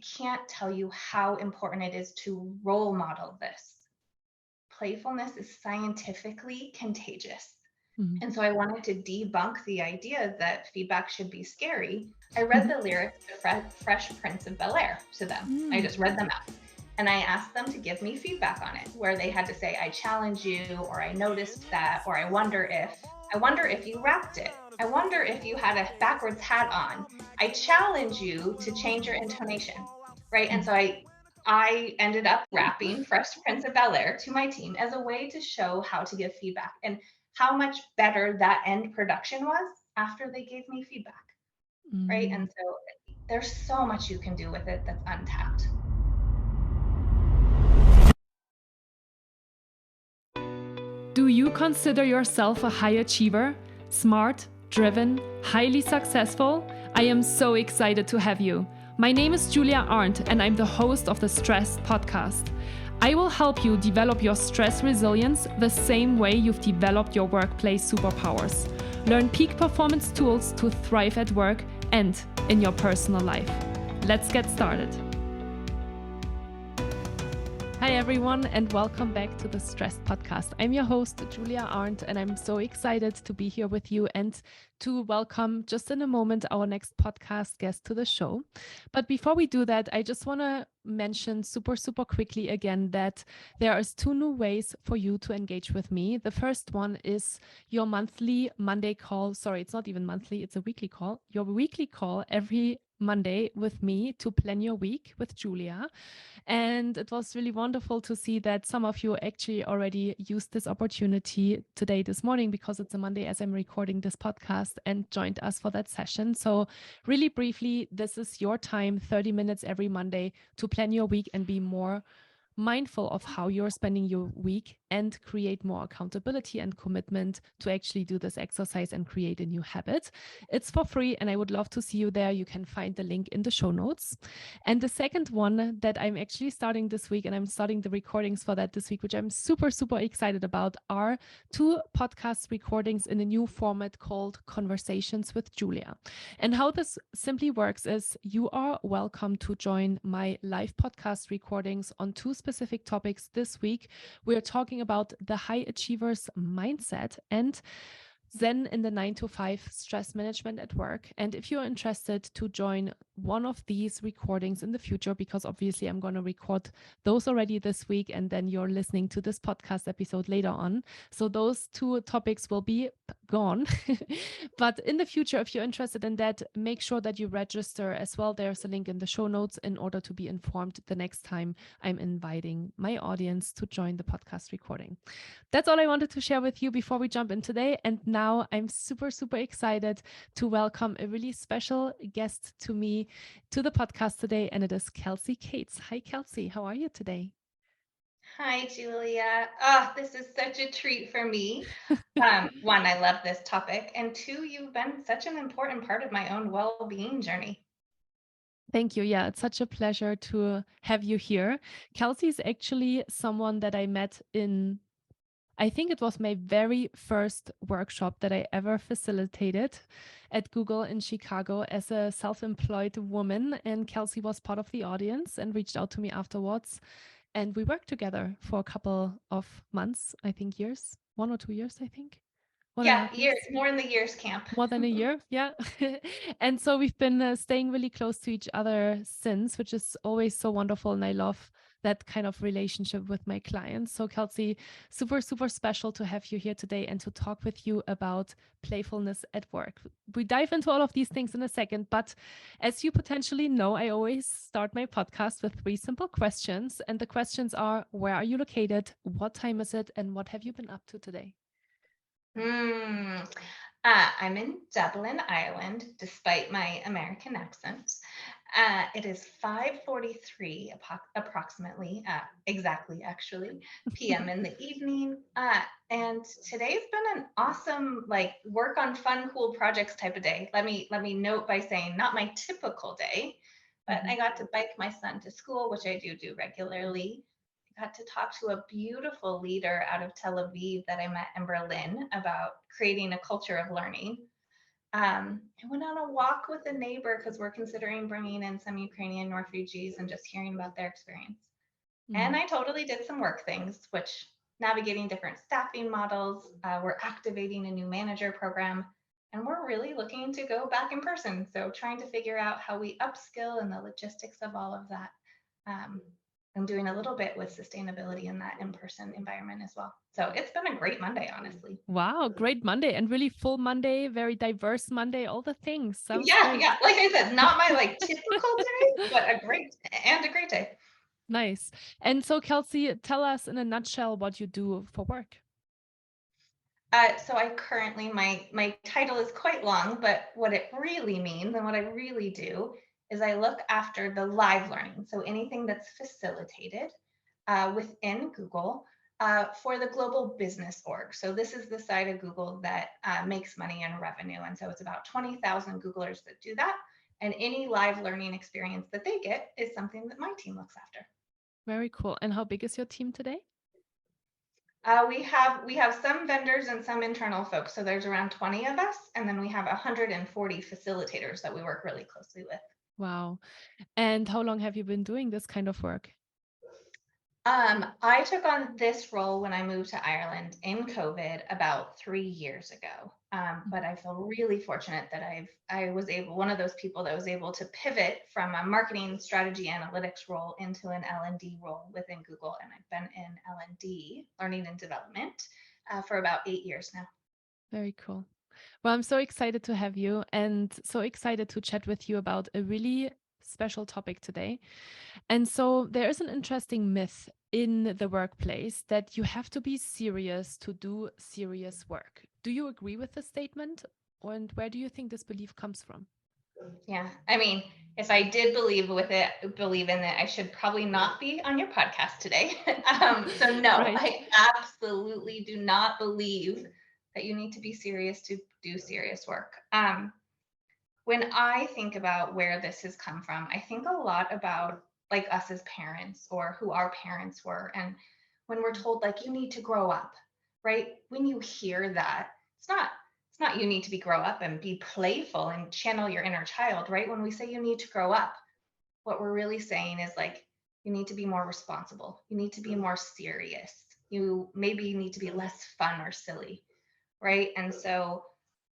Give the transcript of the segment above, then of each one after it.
can't tell you how important it is to role model this. Playfulness is scientifically contagious. Mhm. And so I wanted to debunk the idea that feedback should be scary. I read the lyrics to Fresh Prince of Bel-Air to them. I Mm. just read them out. And I asked them to give me feedback on it, where they had to say, I challenge you, or I noticed that, or I wonder if you rapped it. I wonder if you had a backwards hat on. I challenge you to change your intonation, right? And Mm. so I ended up rapping Fresh Prince of Bel-Air to my team as a way to show how to give feedback and how much better that end production was after they gave me feedback, right? Mm. And so there's so much you can do with it that's untapped. Do you consider yourself a high achiever? Smart, driven, highly successful? I am so excited to have you. My name is Julia Arndt, and I'm the host of the Stress Podcast. I will help you develop your stress resilience the same way you've developed your workplace superpowers. Learn peak performance tools to thrive at work and in your personal life. Let's get started. Hi, everyone, and welcome back to the Stress Podcast. I'm your host, Julia Arndt, and I'm so excited to be here with you and to welcome just in a moment our next podcast guest to the show. But before we do that, I just want to mention super quickly again that there are two new ways for you to engage with me. The first one is your monthly Monday call. Sorry, it's not even monthly, it's a weekly call. Your weekly call every Monday with me to plan your week with Julia. And it was really wonderful to see that some of you actually already used this opportunity today, this morning, because it's a Monday as I'm recording this podcast, and joined us for that session. So really briefly, this is your time, 30 minutes every Monday to plan your week and be more mindful of how you're spending your week and create more accountability and commitment to actually do this exercise and create a new habit. It's for free, and I would love to see you there. You can find the link in the show notes. And the second one that I'm actually starting this week, and I'm starting the recordings for that this week, which I'm super excited about, are 2 podcast recordings in a new format called Conversations with Julia. And how this simply works is you are welcome to join my live podcast recordings on 2 specific topics this week. We're talking about the high achievers mindset and Zen in the 9 to 5 stress management at work. And if you're interested to join one of these recordings in the future, because obviously I'm going to record those already this week, and then you're listening to this podcast episode later on. So those 2 topics will be gone. But in the future, if you're interested in that, make sure that you register as well. There's a link in the show notes in order to be informed the next time I'm inviting my audience to join the podcast recording. That's all I wanted to share with you before we jump in today. And now I'm super excited to welcome a really special guest to me to the podcast today, and it is Kelsey Kates. Hi, Kelsey. How are you today? Hi, Julia. This is such a treat for me. One, I love this topic. And two, you've been such an important part of my own well-being journey. Thank you. Yeah, it's such a pleasure to have you here. Kelsey is actually someone that I met in, I think it was my very first workshop that I ever facilitated at Google in Chicago as a self-employed woman. And Kelsey was part of the audience and reached out to me afterwards. And we worked together for a couple of months, I think years, 1 or 2 years, I think. 1.5 Years, years. more in the years camp. More than a year, yeah. And so we've been staying really close to each other since, which is always so wonderful. And I love that kind of relationship with my clients. So Kelsey, super special to have you here today and to talk with you about playfulness at work. We dive into all of these things in a second, but as you potentially know, I always start my podcast with 3 simple questions. And the questions are, where are you located? What time is it? And what have you been up to today? Hmm. I'm in Dublin, Ireland, despite my American accent. It is 5:43 approximately, exactly actually, p.m. in the evening. And today's been an awesome, like, work on fun, cool projects type of day. Let me note by saying not my typical day, but I Mhm. got to bike my son to school, which I do regularly. I got to talk to a beautiful leader out of Tel Aviv that I met in Berlin about creating a culture of learning. I went on a walk with a neighbor because we're considering bringing in some Ukrainian refugees and just hearing about their experience. And Mm. I totally did some work things, which navigating different staffing models, we're activating a new manager program, and we're really looking to go back in person. So trying to figure out how we upskill and the logistics of all of that. Um, I'm doing a little bit with sustainability in that in-person environment as well. So it's been a great Monday, honestly. Wow, great Monday and really full Monday, very diverse Monday, all the things. Sounds Yeah, great. yeah. Like I said, not my like typical day, but a great day. Nice. And so, Kelsey, tell us in a nutshell what you do for work. So I currently, my title is quite long, but what it really means and what I really do is I look after the live learning. So anything that's facilitated within Google for the global business org. So this is the side of Google that makes money and revenue. And so it's about 20,000 Googlers that do that. And any live learning experience that they get is something that my team looks after. Very cool. And how big is your team today? We have some vendors and some internal folks. So there's around 20 of us, and then we have 140 facilitators that we work really closely with. Wow. And how long have you been doing this kind of work? I took on this role when I moved to Ireland in COVID about 3 years ago. But I feel really fortunate that I was able, one of those people that was able to pivot from a marketing strategy analytics role into an L&D role within Google, and I've been in L&D, learning and development, for about 8 years now. Very cool. Well, I'm so excited to have you and so excited to chat with you about a really special topic today. And so there is an interesting myth in the workplace that you have to be serious to do serious work. Do you agree with this statement? And where do you think this belief comes from? Yeah. I mean, if I did believe in it, I should probably not be on your podcast today. So no, Right. I absolutely do not believe that you need to be serious to do serious work. When I think about where this has come from, I think a lot about like us as parents or who our parents were. And when we're told like you need to grow up, right? When you hear that, it's not you need to be grow up and be playful and channel your inner child, right? When we say you need to grow up, what we're really saying is like you need to be more responsible. You need to be more serious. You maybe need to be less fun or silly, right? And so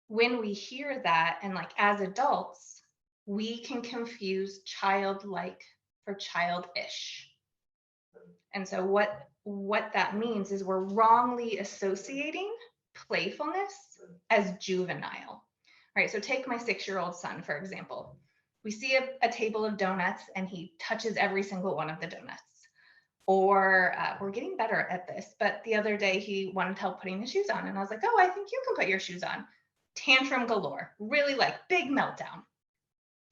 when we hear that, and like as adults, we can confuse childlike for childish. And so what that means is we're wrongly associating playfulness as juvenile. Right? So take my 6-year-old son, for example. We see a table of donuts and he touches every single one of the donuts. Or we're getting better at this, but the other day he wanted help putting his shoes on. And I was like, oh, I think you can put your shoes on. Tantrum galore, really like big meltdown.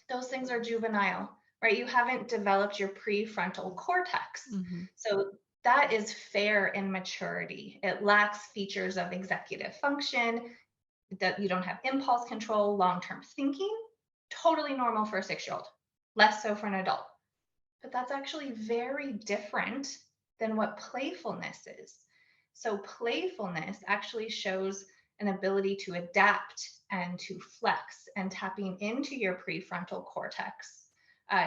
Those things are juvenile, right? You haven't developed your prefrontal cortex. Mm-hmm. So that is fair in maturity. It lacks features of executive function, that you don't have impulse control, long-term thinking. Totally normal for a 6-year-old, less so for an adult. But that's actually very different than what playfulness is. So playfulness actually shows an ability to adapt and to flex and tapping into your prefrontal cortex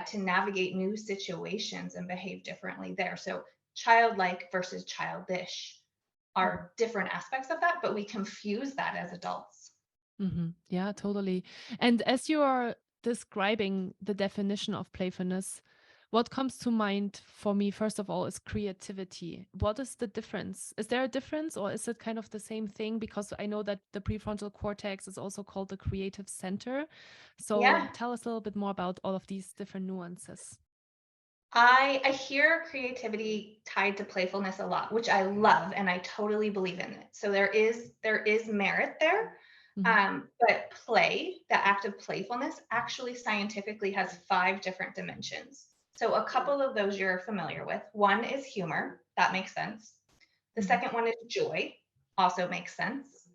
to navigate new situations and behave differently there. So childlike versus childish are different aspects of that, but we confuse that as adults. Mm-hmm. Yeah, totally. And as you are describing the definition of playfulness, what comes to mind for me, first of all, is creativity. What is the difference? Is there a difference or is it kind of the same thing? Because I know that the prefrontal cortex is also called the creative center. So Yeah, tell us a little bit more about all of these different nuances. I hear creativity tied to playfulness a lot, which I love and I totally believe in it. So there is merit there. Mm-hmm. But play, the act of playfulness, actually scientifically has 5 different dimensions. So a couple of those you're familiar with. One is humor, that makes sense. The Mm-hmm. second one is joy, also makes sense.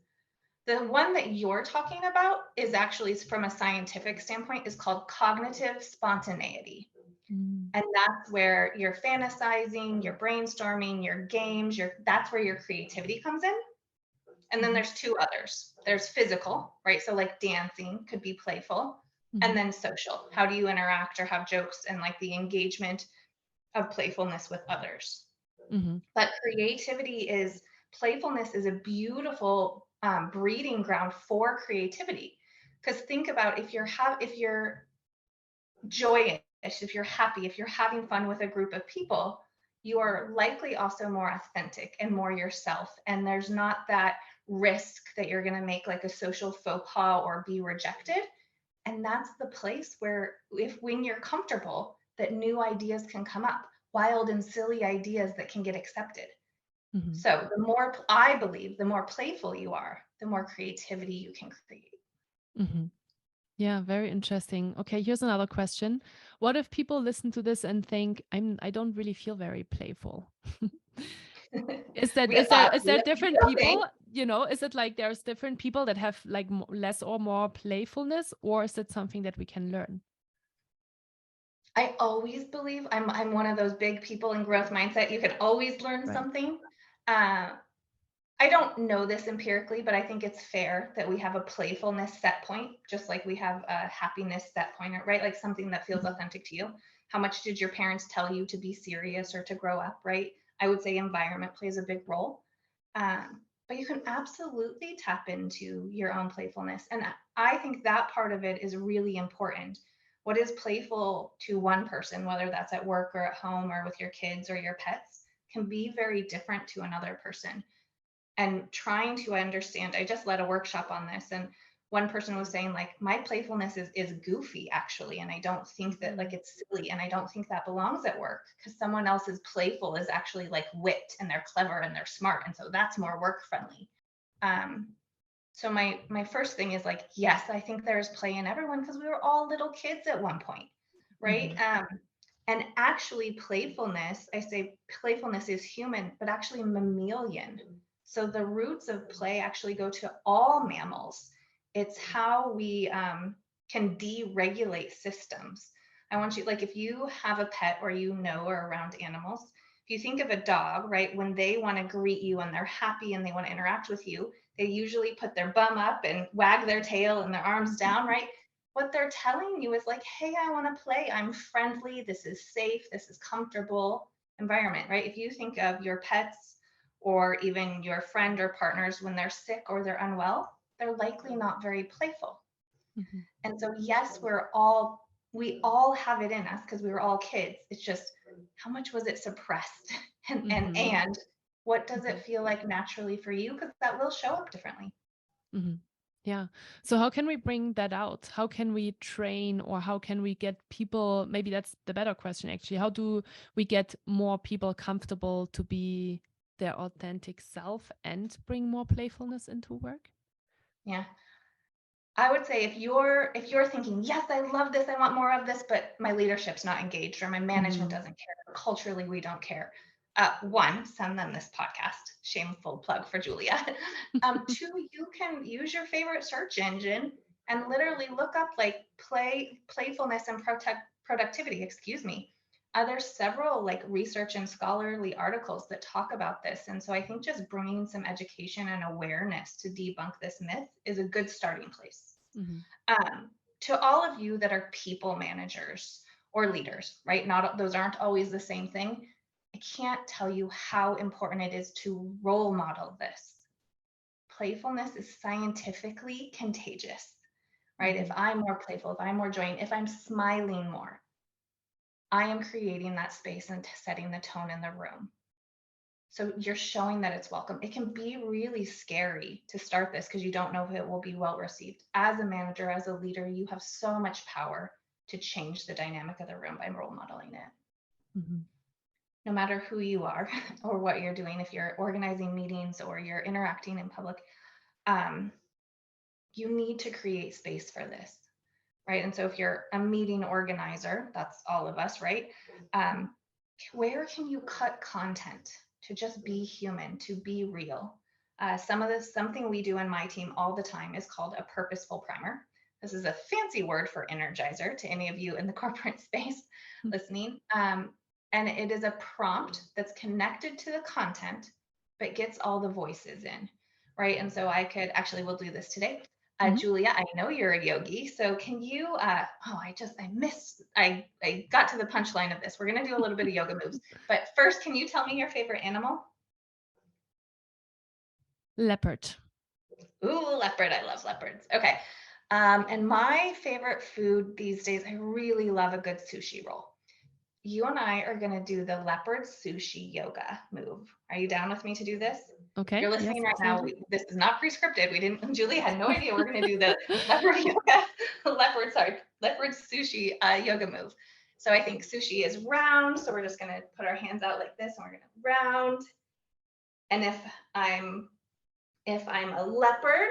The one that you're talking about is actually, from a scientific standpoint, is called cognitive spontaneity. Mm-hmm. And that's where you're fantasizing, you're brainstorming, your games, that's where your creativity comes in. And then there's two others. There's physical, right? So like dancing could be playful. And then social. How do you interact or have jokes and like the engagement of playfulness with others? But playfulness is a beautiful breeding ground for creativity. Because think about if you're joyous, if you're happy, if you're having fun with a group of people, you are likely also more authentic and more yourself. And there's not that risk that you're going to make like a social faux pas or be rejected. And that's the place where, when you're comfortable, that new ideas can come up, wild and silly ideas that can get accepted. So I believe, the more playful you are, the more creativity you can create. Yeah, very interesting. Okay, here's another question. What if people listen to this and think I don't really feel very playful? Is that Real, is there different real thing. people, is it like there's different people that have like less or more playfulness, or is it something that we can learn? I always believe I'm one of those big people in growth mindset. You can always learn Right. something. I don't know this empirically, but I think it's fair that we have a playfulness set point, just like we have a happiness set point, right? Like something that feels authentic to you. How much did your parents tell you to be serious or to grow up, right? I would say environment plays a big role. But you can absolutely tap into your own playfulness. And I think that part of it is really important. What is playful to one person, whether that's at work or at home or with your kids or your pets, can be very different to another person. And trying to understand, I just led a workshop on this, and one person was saying like, my playfulness is goofy actually, and I don't think that, like, it's silly, and I don't think that belongs at work, because someone else's playful is actually like wit and they're clever and they're smart, and so that's more work friendly. So my first thing is like, yes, I think there's play in everyone, because we were all little kids at one point, right? And actually playfulness, I say playfulness is human, but actually mammalian. So the roots of play actually go to all mammals. It's how we can deregulate systems. I want you, like, if you have a pet or are around animals, if you think of a dog, right, when they want to greet you and they're happy and they want to interact with you, they usually put their bum up and wag their tail and their arms down, right? What they're telling you is like, hey, I want to play. I'm friendly. This is safe. This is comfortable environment, right? If you think of your pets or even your friend or partners when they're sick or they're unwell, they're likely not very playful. And so, yes, we all have it in us because we were all kids. It's just, how much was it suppressed? And what does it feel like naturally for you? Because that will show up differently. Yeah. So how can we bring that out? How can we train, or how can we get people, maybe that's the better question actually. How do we get more people comfortable to be their authentic self and bring more playfulness into work? Yeah. I would say if you're thinking, yes, I love this, I want more of this, but my leadership's not engaged or my management doesn't care, or culturally we don't care. One, send them this podcast. Shameful plug for Julia. Two, you can use your favorite search engine and literally look up like playfulness and productivity. Excuse me. There's several like research and scholarly articles that talk about this, and so I think just bringing some education and awareness to debunk this myth is a good starting place. To all of you that are people managers or leaders, right? Those aren't always the same thing. I can't tell you how important it is to role model this. Playfulness is scientifically contagious, right? If I'm more playful, if I'm more joyous, if I'm smiling more, I am creating that space and setting the tone in the room. So you're showing that it's welcome. It can be really scary to start this because you don't know if it will be well received. As a manager, as a leader, you have so much power to change the dynamic of the room by role modeling it. No matter who you are or what you're doing, if you're organizing meetings or you're interacting in public, you need to create space for this, right? And so if you're a meeting organizer, that's all of us, right? Where can you cut content to just be human, to be real? Something we do in my team all the time is called a purposeful primer. This is a fancy word for energizer to any of you in the corporate space listening. And it is a prompt that's connected to the content, but gets all the voices in, right? And so I could actually, we'll do this today. Mhm. Julia, I know you're a yogi, so can you, I got to the punchline of this. We're going to do a little bit of yoga moves. But first, can you tell me your favorite animal? Leopard. Ooh, leopard. I love leopards. Okay. And my favorite food these days, I really love a good sushi roll. You and I are going to do the leopard sushi yoga move. Are you down with me to do this? If Okay. you're Yes, listening right now, absolutely. this is not pre-scripted. Julie had no idea we're going to do the leopard yoga, leopard sushi yoga move. So I think sushi is round. So we're just going to put our hands out like this and we're going to round. And if I'm a leopard,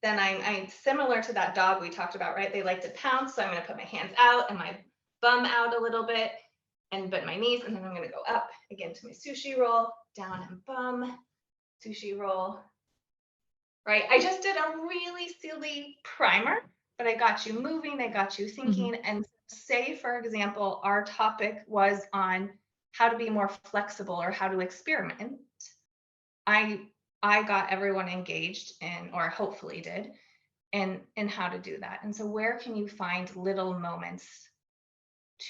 then I'm similar to that dog we talked about, right? They like to pounce. So I'm going to put my hands out and my bum out a little bit and bend my knees. And then I'm going to go up again to my sushi roll, down and bum, sushi roll, right? I just did a really silly primer, but I got you moving. I got you Mhm. thinking. And say, for example, our topic was on how to be more flexible or how to experiment. I got everyone engaged in, or hopefully did, in how to do that. And so where can you find little moments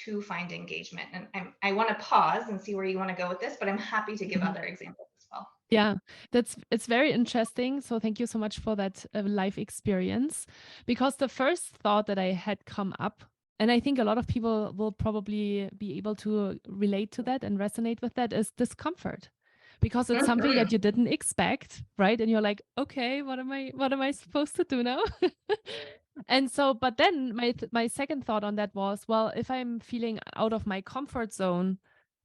to find engagement? And I want to pause and see where you want to go with this, but I'm happy to give Mhm. other examples as well. Yeah, it's very interesting. So thank you so much for that life experience, because the first thought that I had come up, and I think a lot of people will probably be able to relate to that and resonate with that, is discomfort, because it's something Mhm. that you didn't expect, right? And you're like, okay, what am I supposed to do now? And so, but then my second thought on that was, well, if I'm feeling out of my comfort zone,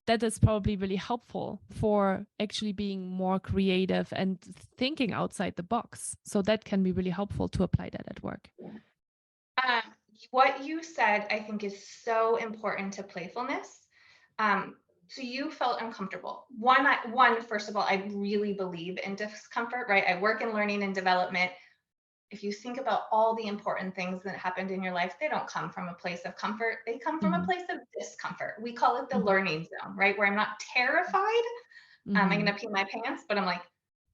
that is probably really helpful for actually being more creative and thinking outside the box. So that can be really helpful to apply that at work. Um, what you said, I think, is so important to playfulness. So you felt uncomfortable. First of all, I really believe in discomfort, right? I work in learning and development. If you think about all the important things that happened in your life, they don't come from a place of comfort. They come from a Hmm. place of discomfort. We call it the Hmm. learning zone, right? Where I'm not terrified. I'm going Hmm. to pee my pants, but I'm like,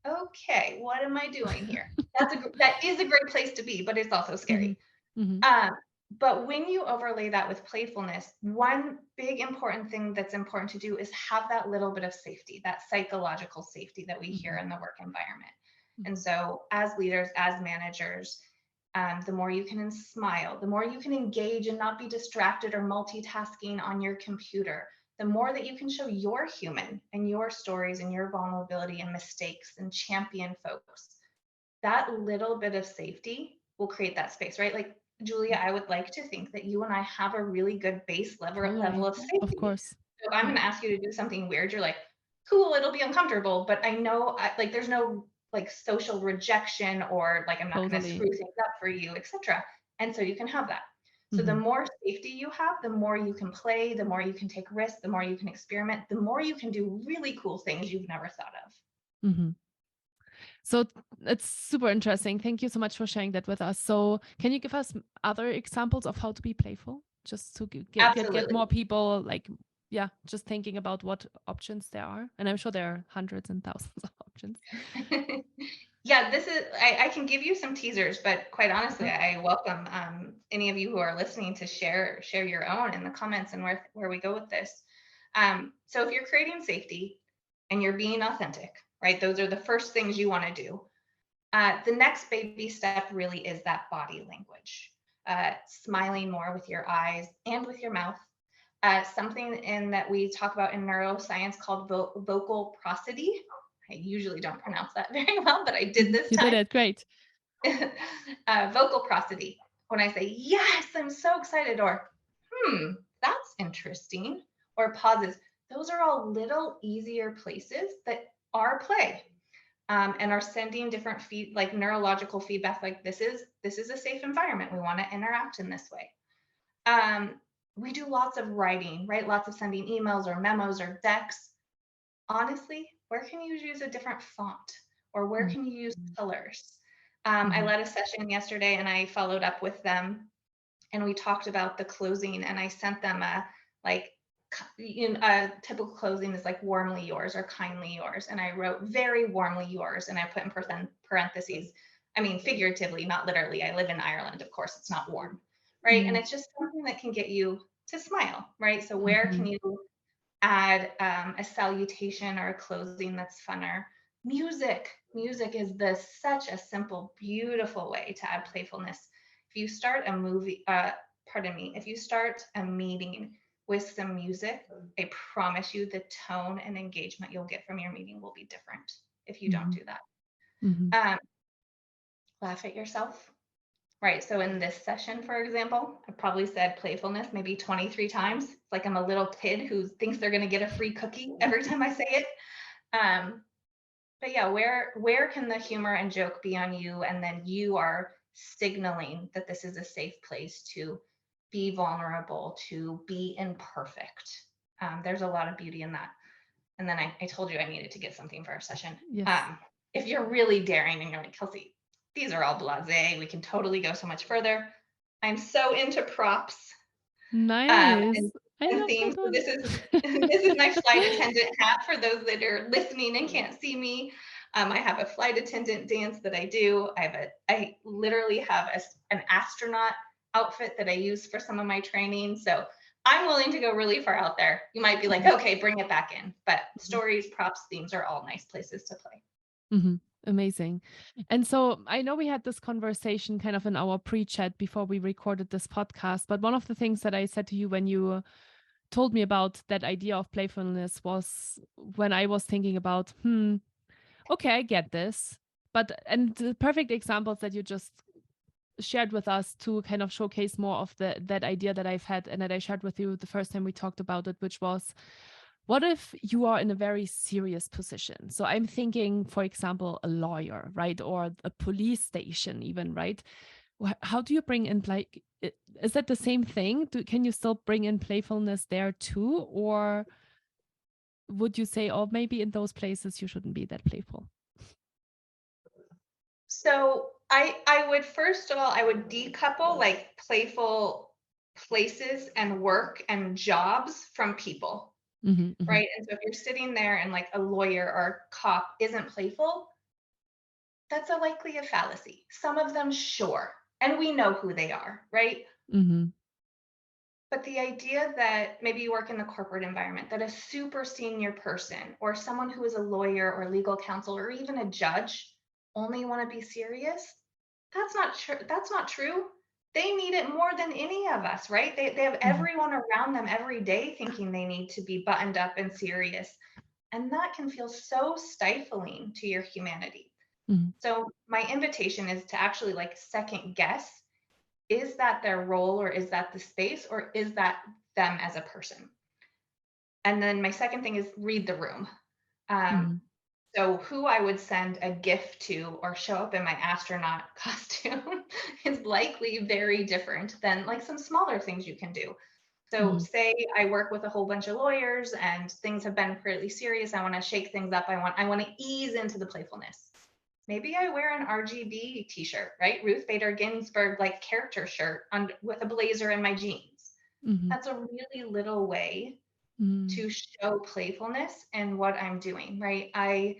okay, what am I doing here? That is a great place to be, but it's also Hmm. scary. Hmm. Um, but when you overlay that with playfulness, one big important thing that's important to do is have that little bit of safety, that psychological safety that we hear Hmm. in the work environment. And Hmm. so, as leaders, as managers, the more you can smile, the more you can engage and not be distracted or multitasking on your computer, the more that you can show your human and your stories and your vulnerability and mistakes and champion folks. That little bit of safety will create that space, right? Like, Julia, I would like to think that you and I have a really good base level Totally. of Of safety. course. So if I'm Yeah. going to ask you to do something weird, you're like, cool, it'll be uncomfortable, but I know like there's no like social rejection or like I'm not going to Totally. screw things up for you, etc. And so you can have that. So the Hmm. more safety you have, the more you can play, the more you can take risks, the more you can experiment, the more you can do really cool things you've never thought of. Hmm. So it's super interesting. Thank you so much for sharing that with us. So can you give us other examples of how to be playful, just to get Absolutely. more people like, yeah, just thinking about what options there are? And I'm sure there are hundreds and thousands of options. Yeah, I can give you some teasers, but quite honestly, Okay. I welcome any of you who are listening to share your own in the comments and where we go with this. So if you're creating safety and you're being authentic, right? Those are the first things you want to do. The next baby step really is that body language, smiling more with your eyes and with your mouth. Something in that we talk about in neuroscience called vocal prosody. I usually don't pronounce that very well, but I did Mhm. this You did time. it. Great. Vocal prosody. When I say, yes, I'm so excited, or, that's interesting, or pauses, those are all little easier places that are play, and are sending different like neurological feedback, like this is a safe environment. We want to interact in this way. We do lots of writing, right? Lots of sending emails or memos or decks. Honestly, where can you use a different font or where can you use colors? I Mm-hmm. led a session yesterday and I followed up with them and we talked about the closing and I sent them a like a typical closing is like warmly yours or kindly yours. And I wrote very warmly yours. And I put in parentheses, I mean, figuratively, not literally. I live in Ireland. Of course, it's not warm, right? And it's just something that can get you to smile, right? So where can you add a salutation or a closing that's funner? Music is such a simple, beautiful way to add playfulness. If you start a if you start a meeting with some music, I promise you the tone and engagement you'll get from your meeting will be different if you don't do that. Laugh at yourself. Right. So in this session, for example, I probably said playfulness maybe 23 times. It's like I'm a little kid who thinks they're going to get a free cookie every time I say it. But yeah, where can the humor and joke be on you? And then you are signaling that this is a safe place to be vulnerable, to be imperfect. There's a lot of beauty in that. And then I told you I needed to get something for our session. Yes. If you're really daring and you're like, Kelsey, these are all blasé, we can totally go so much further. I'm so into props. Nice. And themes. So this is my flight attendant hat for those that are listening and can't see me. I have a flight attendant dance that I do. I literally have an astronaut outfit that I use for some of my training. So I'm willing to go really far out there. You might be like, okay, bring it back in. But stories, props, themes are all nice places to play. Amazing. And so I know we had this conversation kind of in our pre-chat before we recorded this podcast, but one of the things that I said to you when you told me about that idea of playfulness was when I was thinking about, okay, I get this. And the perfect examples that you just shared with us to kind of showcase more of that idea that I've had and that I shared with you the first time we talked about it, which was, what if you are in a very serious position? So I'm thinking, for example, a lawyer, right? Or a police station even, right? How do you bring in, like, is that the same thing? Can you still bring in playfulness there too? Or would you say, oh, maybe in those places you shouldn't be that playful? So I would, first of all, I would decouple like playful places and work and jobs from people. Right. And so if you're sitting there and like a lawyer or a cop isn't playful, that's likely a fallacy. Some of them, sure. And we know who they are, right? But the idea that maybe you work in the corporate environment, that a super senior person or someone who is a lawyer or legal counsel or even a judge only want to be serious, that's not true. That's not true. They need it more than any of us, right? They have everyone around them every day thinking they need to be buttoned up and serious. And that can feel so stifling to your humanity. So my invitation is to actually like second guess, is that their role or is that the space or is that them as a person? And then my second thing is read the room. So who I would send a gift to or show up in my astronaut costume is likely very different than like some smaller things you can do. So say I work with a whole bunch of lawyers and things have been pretty serious. I want to shake things up. I want to ease into the playfulness. Maybe I wear an RGB t-shirt, right? Ruth Bader Ginsburg like character shirt with a blazer and my jeans. That's a really little way to show playfulness in what I'm doing, right?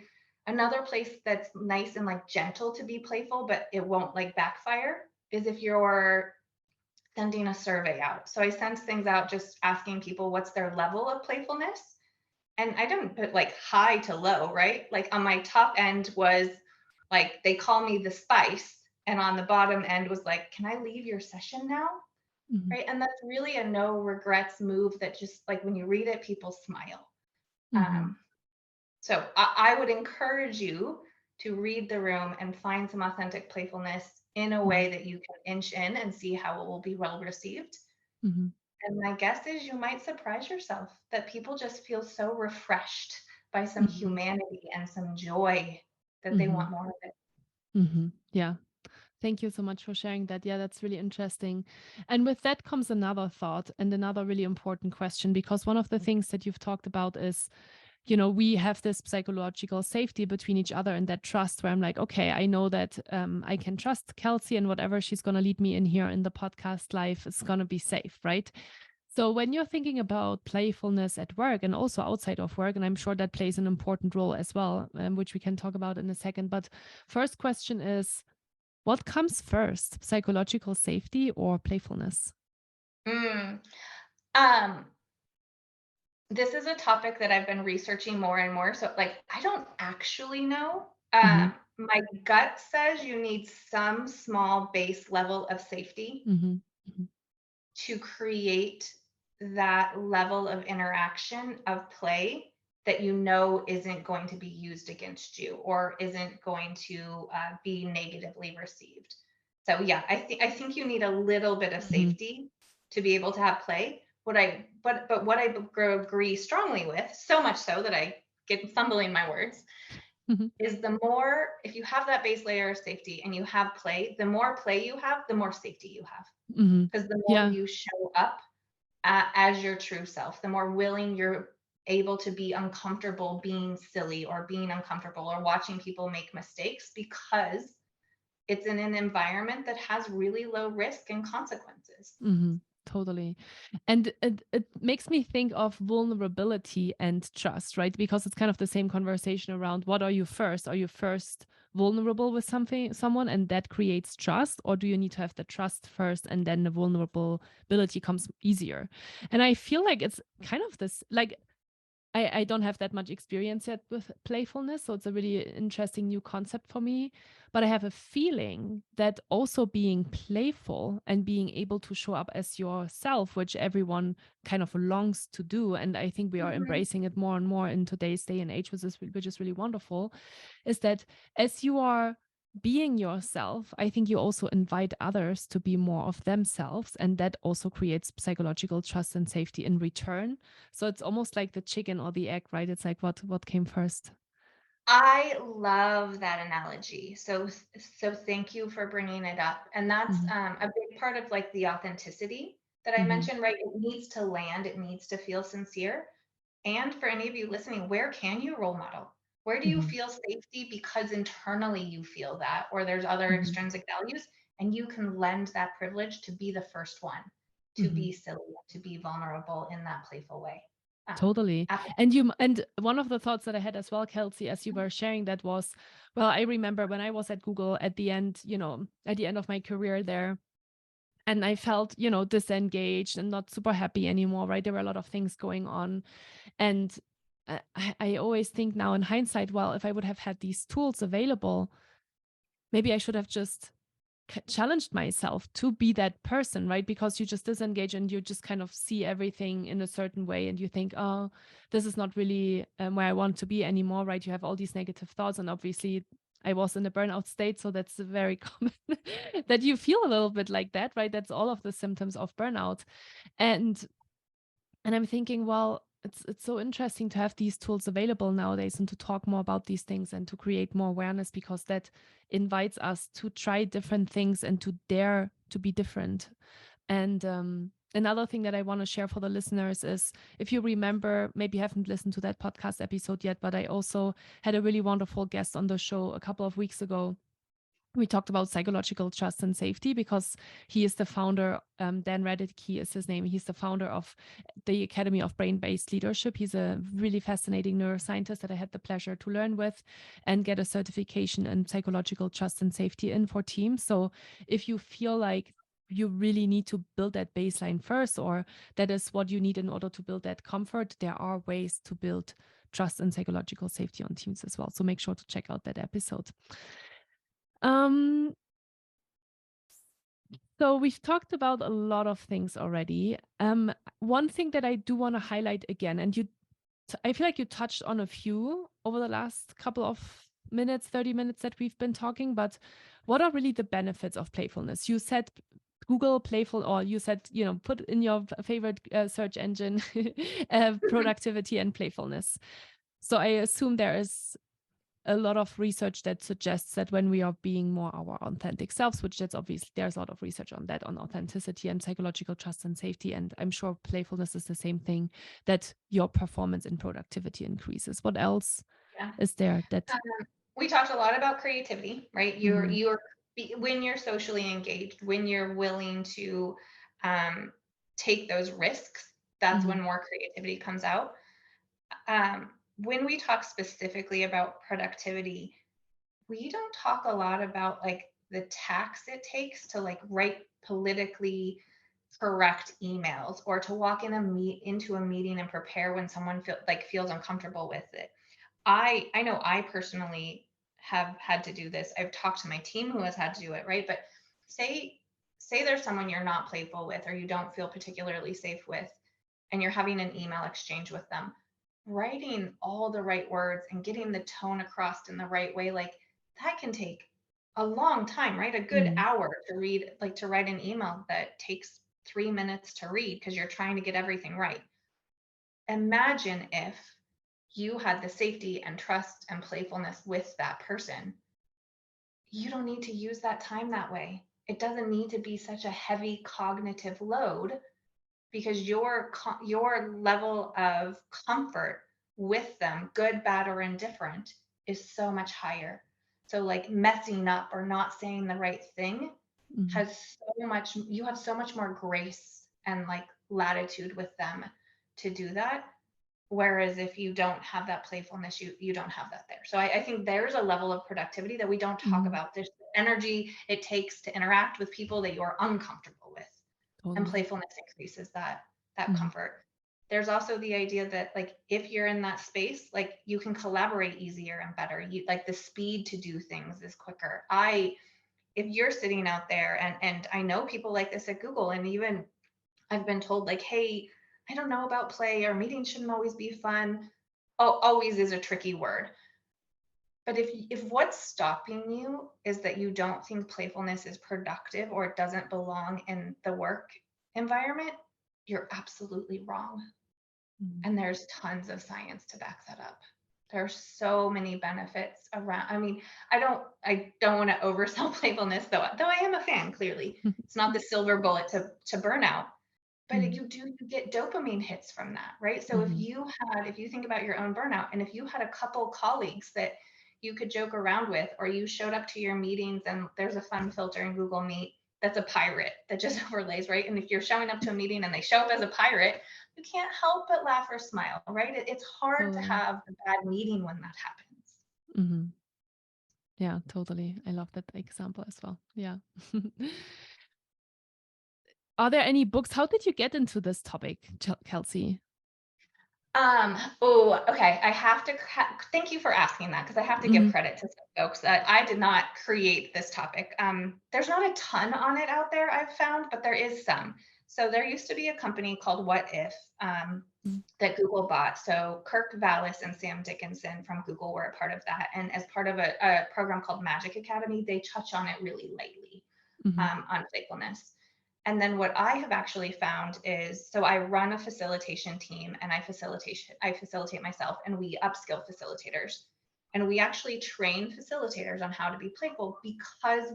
Another place that's nice and like gentle to be playful, but it won't like backfire, is if you're sending a survey out. So I send things out just asking people what's their level of playfulness. And I didn't put like high to low, right? Like on my top end was like, they call me the spice. And on the bottom end was like, can I leave your session now? Right. And that's really a no regrets move that just like when you read it, people smile. So I would encourage you to read the room and find some authentic playfulness in a way that you can inch in and see how it will be well received. And my guess is you might surprise yourself that people just feel so refreshed by some humanity and some joy that they want more of it. Yeah. Thank you so much for sharing that. Yeah, that's really interesting. And with that comes another thought and another really important question, because one of the things that you've talked about is, we have this psychological safety between each other and that trust where I'm like, okay, I know that I can trust Kelsey and whatever she's going to lead me in here in the podcast life is going to be safe, right? So when you're thinking about playfulness at work and also outside of work, and I'm sure that plays an important role as well, which we can talk about in a second. But first question is, what comes first, psychological safety or playfulness? Mm. Um, this is a topic that I've been researching more and more. So, like, I don't actually know. Hmm. My gut says you need some small base level of safety Hmm. Hmm. to create that level of interaction of play that you know isn't going to be used against you or isn't going to be negatively received. So yeah, I think you need a little bit of Hmm. safety to be able to have play. But what I agree strongly with, so much so that I get fumbling my words, Hmm. is the more, if you have that base layer of safety and you have play, the more play you have, the more safety you have, Hmm. because the more Yeah. you show up as your true self, the more willing you're able to be uncomfortable being silly or being uncomfortable or watching people make mistakes, because it's in an environment that has really low risk and consequences. Hmm. Totally. And it makes me think of vulnerability and trust, right? Because it's kind of the same conversation around what are you first? Are you first vulnerable with someone, and that creates trust? Or do you need to have the trust first and then the vulnerability comes easier? And I feel like it's kind of this, like, I don't have that much experience yet with playfulness, so it's a really interesting new concept for me. But I have a feeling that also being playful and being able to show up as yourself, which everyone kind of longs to do, and I think we are Mhm. embracing it more and more in today's day and age, which is really wonderful, is that as you are being yourself, I think you also invite others to be more of themselves. And that also creates psychological trust and safety in return. So it's almost like the chicken or the egg, right? It's like what came first. I love that analogy. So thank you for bringing it up. And that's Hmm. a big part of like the authenticity that I Hmm. mentioned, right? It needs to land, it needs to feel sincere. And for any of you listening, where can you role model? Where do you Hmm. feel safety because internally you feel that, or there's other Hmm. extrinsic values, and you can lend that privilege to be the first one, to Hmm. be silly, to be vulnerable in that playful way. Totally. Absolutely. And one of the thoughts that I had as well, Kelsey, as you were sharing that was, well, I remember when I was at Google at the end, at the end of my career there, and I felt, disengaged and not super happy anymore, right? There were a lot of things going on. And I always think now in hindsight, well, if I would have had these tools available, maybe I should have just challenged myself to be that person, right? Because you just disengage and you just kind of see everything in a certain way and you think, oh, this is not really where I want to be anymore, right? You have all these negative thoughts. And obviously, I was in a burnout state. So that's very common that you feel a little bit like that, right? That's all of the symptoms of burnout. And I'm thinking, well, it's so interesting to have these tools available nowadays and to talk more about these things and to create more awareness, because that invites us to try different things and to dare to be different. And another thing that I want to share for the listeners is, if you remember, maybe you haven't listened to that podcast episode yet, but I also had a really wonderful guest on the show a couple of weeks ago. We talked about psychological trust and safety because he is the founder. Dan Radicki is his name. He's the founder of the Academy of Brain-Based Leadership. He's a really fascinating neuroscientist that I had the pleasure to learn with and get a certification in psychological trust and safety in for teams. So if you feel like you really need to build that baseline first, or that is what you need in order to build that comfort, there are ways to build trust and psychological safety on teams as well. So make sure to check out that episode. Um, So we've talked about a lot of things already. One thing that I do want to highlight again, and I feel like you touched on a few over the last couple of minutes, 30 minutes that we've been talking, but what are really the benefits of playfulness? You said Google playful, or you said, put in your favorite search engine productivity and playfulness. So I assume there is a lot of research that suggests that when we are being more our authentic selves, which that's obviously, there's a lot of research on that, on authenticity and psychological trust and safety. And I'm sure playfulness is the same thing, that your performance and productivity increases. What else Yeah. is there that? We talked a lot about creativity, right? You're Mhm. you're when you're socially engaged, when you're willing to um, take those risks, that's when more creativity comes out. When we talk specifically about productivity, we don't talk a lot about like the tax it takes to like write politically correct emails or to walk into a meeting and prepare when someone feels uncomfortable with it. I know I personally have had to do this. I've talked to my team who has had to do it, right? But say there's someone you're not playful with or you don't feel particularly safe with, and you're having an email exchange with them. Writing all the right words and getting the tone across in the right way, like that can take a long time, right? A good hour to read, like to write an email that takes 3 minutes to read because you're trying to get everything right. Imagine if you had the safety and trust and playfulness with that person. You don't need to use that time that way. It doesn't need to be such a heavy cognitive load because your level of comfort with them, good, bad, or indifferent, is so much higher. So like messing up or not saying the right thing has so much, you have so much more grace and like latitude with them to do that. Whereas if you don't have that playfulness, you don't have that there. So I think there's a level of productivity that we don't talk about. There's the energy it takes to interact with people that you're uncomfortable with. And playfulness increases that comfort. There's also the idea that like if you're in that space, like you can collaborate easier and better. You like the speed to do things is quicker. If you're sitting out there and I know people like this at Google, and even I've been told like, hey, I don't know about play, or meetings shouldn't always be fun. Oh, always is a tricky word. But if what's stopping you is that you don't think playfulness is productive or it doesn't belong in the work environment, you're absolutely wrong. And there's tons of science to back that up. There's so many benefits around. I mean, I don't want to oversell playfulness though I am a fan, clearly. It's not the silver bullet to burnout, but you get dopamine hits from that, right? So if you think about your own burnout, and if you had a couple colleagues that you could joke around with, or you showed up to your meetings and there's a fun filter in Google Meet that's a pirate that just overlays, right? And if you're showing up to a meeting and they show up as a pirate, you can't help but laugh or smile, right? It's hard to have a bad meeting when that happens. Yeah, totally. I love that example as well. Yeah. Are there any books? How did you get into this topic, Kelsey? Oh, okay. I have to thank you for asking that, because I have to give credit to some folks that I did not create this topic. There's not a ton on it out there, I've found, but there is some. So there used to be a company called What If that Google bought. So Kirk Vallis and Sam Dickinson from Google were a part of that. And as part of a program called Magic Academy, they touch on it really lightly on playfulness. And then what I have actually found is, so I run a facilitation team and I facilitate myself, and we upskill facilitators. And we actually train facilitators on how to be playful because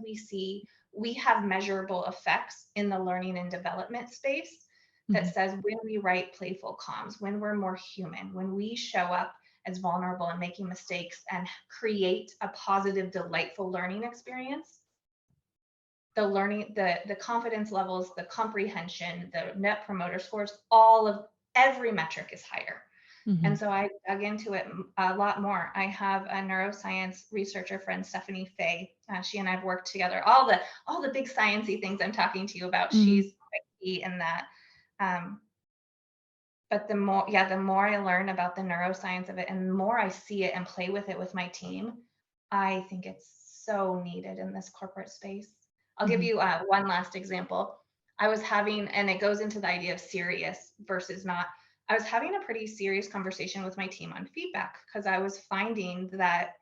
we have measurable effects in the learning and development space that says when we write playful comms, when we're more human, when we show up as vulnerable and making mistakes and create a positive, delightful learning experience, the learning, the confidence levels, the comprehension, the net promoter scores, every metric is higher. And so I dug into it a lot more. I have a neuroscience researcher friend, Stephanie Fay. She and I've worked together. All the big sciencey things I'm talking to you about, she's key in that. But the more I learn about the neuroscience of it, and the more I see it and play with it with my team, I think it's so needed in this corporate space. I'll give you one last example. I was having, and it goes into the idea of serious versus not. I was having a pretty serious conversation with my team on feedback because I was finding that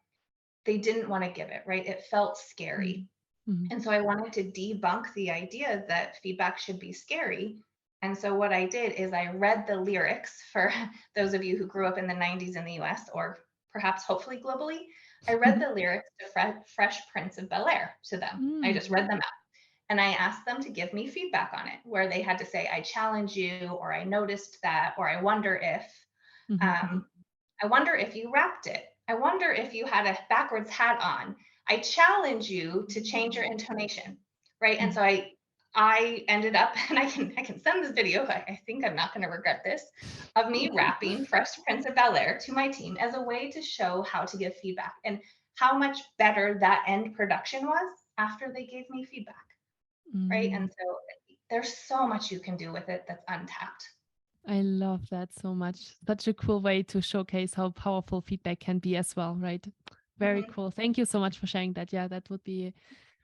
they didn't want to give it, right? It felt scary. And so I wanted to debunk the idea that feedback should be scary. And so what I did is I read the lyrics for those of you who grew up in the 90s in the US, or perhaps hopefully globally. I read the lyrics to Fresh Prince of Bel-Air to them. I just read them out. And I asked them to give me feedback on it, where they had to say, I challenge you, or I noticed that, or I wonder if, you wrapped it. I wonder if you had a backwards hat on. I challenge you to change your intonation, right? And so I ended up, and I can send this video. I think I'm not going to regret this, of me rapping Fresh Prince of Bel-Air to my team as a way to show how to give feedback and how much better that end production was after they gave me feedback, right? And so there's so much you can do with it that's untapped. I love that so much. Such a cool way to showcase how powerful feedback can be as well, right? Very Mm-hmm. cool. Thank you so much for sharing that. Yeah, that would be,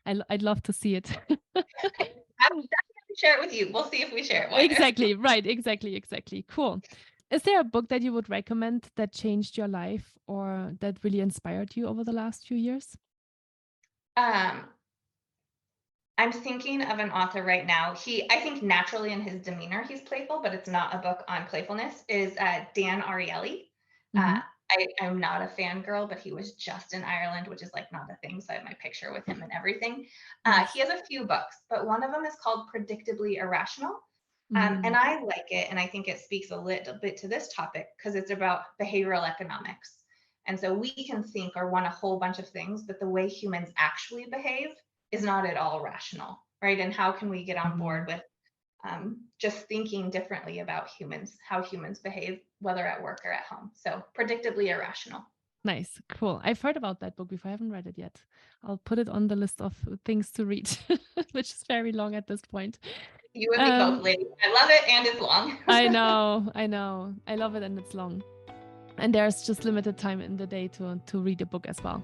I'd love to see it. I will definitely share it with you. We'll see if we share it wider. Exactly. Right. Exactly. Cool. Is there a book that you would recommend that changed your life or that really inspired you over the last few years? Um, I'm thinking of an author right now. I think naturally in his demeanor, he's playful, but it's not a book on playfulness, is Dan Ariely. Mm-hmm. I'm not a fangirl, but he was just in Ireland, which is like not a thing. So I have my picture with him and everything. Nice. He has a few books, but one of them is called Predictably Irrational. And Mm, I like it. And I think it speaks a little bit to this topic because it's about behavioral economics. And so we can think or want a whole bunch of things, but the way humans actually behave is not at all rational, right? And how can we get on mhm. board with just thinking differently about humans, how humans behave, whether at work or at home? So predictably irrational. Nice. Cool. I've heard about that book before. I haven't read it yet. I'll put it on the list of things to read, which is very long at this point. You and me both, Um, lady. I love it and it's long. I know. I love it and it's long. And there's just limited time in the day to read a book as well.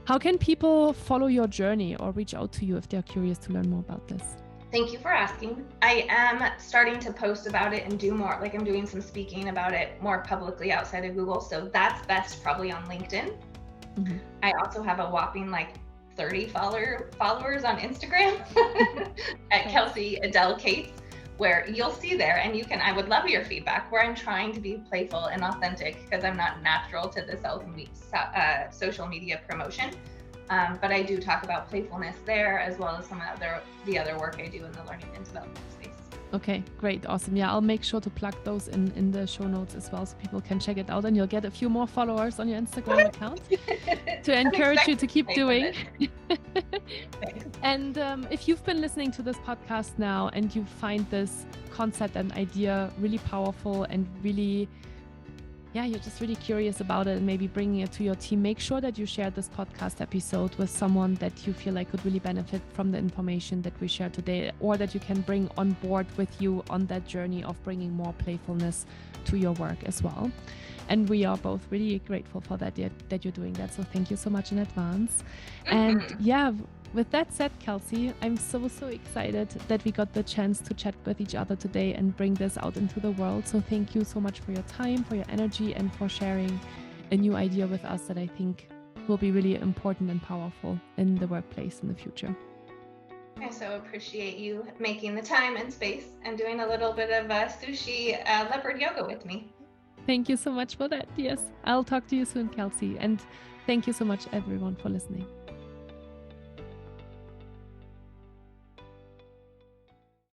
How can people follow your journey or reach out to you if they're curious to learn more about this? Thank you for asking. I am starting to post about it and do more, like I'm doing some speaking about it more publicly outside of Google. So that's best probably on LinkedIn. Mhm. I also have a whopping like 30 followers on Instagram at Nice. Kelsey Kates, where you'll see there, and I would love your feedback, where I'm trying to be playful and authentic because I'm not natural to the social media promotion. But I do talk about playfulness there, as well as some of the other work I do in the learning and development space. Okay, great. Awesome. Yeah, I'll make sure to plug those in the show notes as well so people can check it out and you'll get a few more followers on your Instagram account to encourage you to keep doing. And if you've been listening to this podcast now and you find this concept and idea really powerful and really, yeah, you're just really curious about it and maybe bringing it to your team, make sure that you share this podcast episode with someone that you feel like could really benefit from the information that we shared today, or that you can bring on board with you on that journey of bringing more playfulness to your work as well. And we are both really grateful for that you're doing that. So thank you so much in advance. And yeah, with that said, Kelsey, I'm so excited that we got the chance to chat with each other today and bring this out into the world. So thank you so much for your time, for your energy, and for sharing a new idea with us that I think will be really important and powerful in the workplace in the future. I so appreciate you making the time and space and doing a little bit of sushi leopard yoga with me. Thank you so much for that. Yes, I'll talk to you soon, Kelsey. And thank you so much, everyone, for listening.